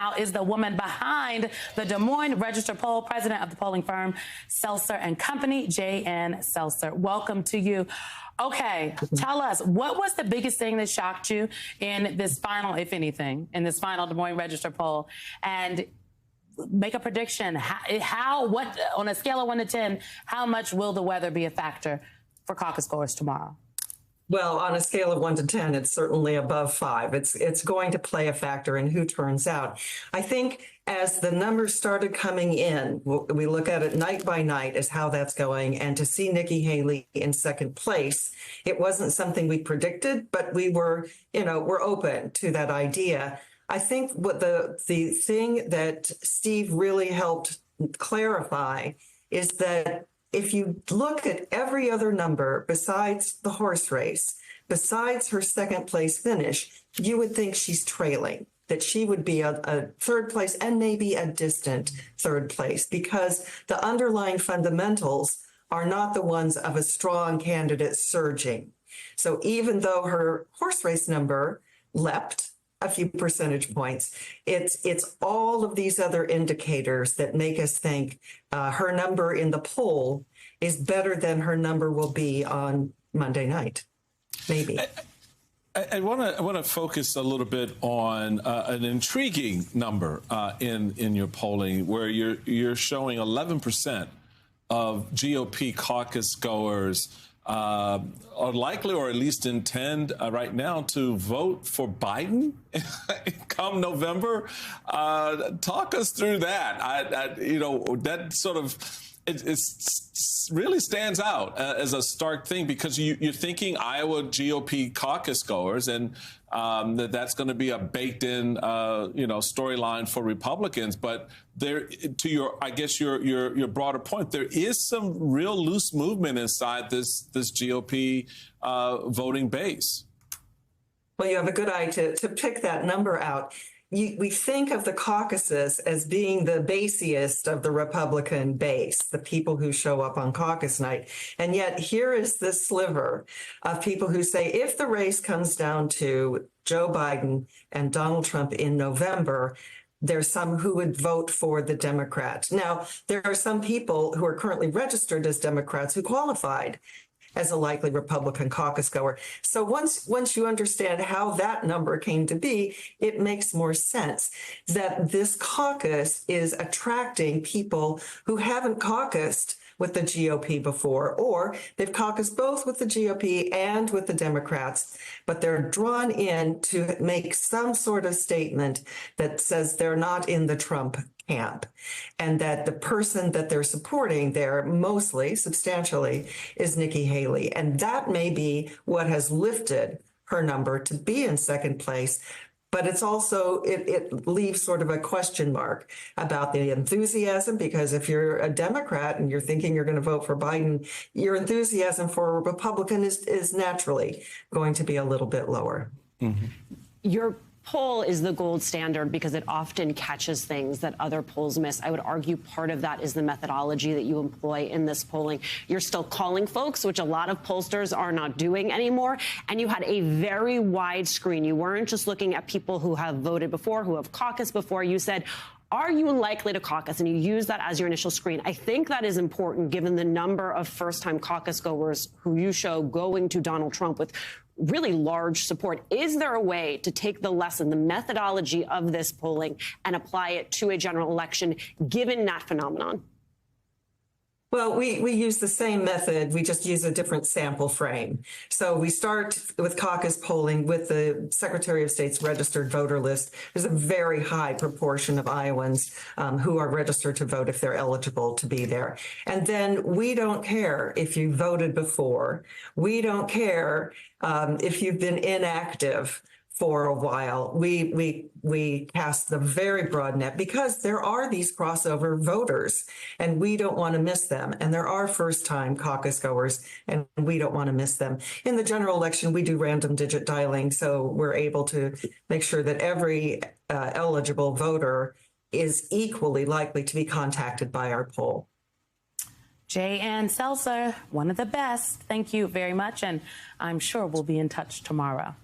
Now is the woman behind the Des Moines Register poll, president of the polling firm Seltzer and Company, J.N. Seltzer. Welcome to you. Okay, tell us, what was the biggest thing that shocked you in this final, if anything, in this final Des Moines Register poll? And make a prediction. What on a scale of 1 to 10, how much will the weather be a factor for caucus goers tomorrow? Well, on a scale of 1 to 10, it's certainly above 5. It's going to play a factor in who turns out. I think as the numbers started coming in, we look at it night by night as how that's going. And to see Nikki Haley in second place, it wasn't something we predicted, but we're open to that idea. I think what the thing that Steve really helped clarify is that if you look at every other number besides the horse race, besides her second place finish, you would think she's trailing, that she would be a third place and maybe a distant third place, because the underlying fundamentals are not the ones of a strong candidate surging. So even though her horse race number leapt a few percentage points, it's all of these other indicators that make us think her number in the poll is better than her number will be on Monday night, maybe. I want to focus a little bit on an intriguing number in your polling, where you're showing 11% of GOP caucus goers are likely, or at least intend right now, to vote for Biden come November. Talk us through that. That sort of it really stands out as a stark thing, because you're thinking Iowa GOP caucus goers, and that's going to be a baked-in, storyline for Republicans. But there, to your broader point, there is some real loose movement inside this GOP voting base. Well, you have a good eye to pick that number out. We think of the caucuses as being the basiest of the Republican base, the people who show up on caucus night. And yet here is this sliver of people who say, if the race comes down to Joe Biden and Donald Trump in November, there's some who would vote for the Democrat. Now, there are some people who are currently registered as Democrats who qualified as a likely Republican caucus goer. So once you understand how that number came to be, it makes more sense that this caucus is attracting people who haven't caucused with the GOP before, or they've caucused both with the GOP and with the Democrats, but they're drawn in to make some sort of statement that says they're not in the Trump camp, and that the person that they're supporting there, mostly, substantially, is Nikki Haley. And that may be what has lifted her number to be in second place. But it's also, it leaves sort of a question mark about the enthusiasm, because if you're a Democrat and you're thinking you're going to vote for Biden, your enthusiasm for a Republican is naturally going to be a little bit lower. Mm-hmm. Your poll is the gold standard because it often catches things that other polls miss. I would argue part of that is the methodology that you employ in this polling. You're still calling folks, which a lot of pollsters are not doing anymore. And you had a very wide screen. You weren't just looking at people who have voted before, who have caucused before. You said, are you likely to caucus? And you use that as your initial screen. I think that is important given the number of first-time caucus goers who you show going to Donald Trump with really large support. Is there a way to take the lesson, the methodology of this polling, and apply it to a general election, given that phenomenon? Well, we use the same method. We just use a different sample frame. So we start with caucus polling with the Secretary of State's registered voter list. There's a very high proportion of Iowans who are registered to vote if they're eligible to be there. And then we don't care if you voted before. We don't care if you've been inactive for a while. We cast the very broad net because there are these crossover voters and we don't want to miss them. And there are first-time caucus goers and we don't want to miss them. In the general election, we do random digit dialing, so we're able to make sure that every eligible voter is equally likely to be contacted by our poll. J.N. Seltzer, one of the best. Thank you very much, and I'm sure we'll be in touch tomorrow.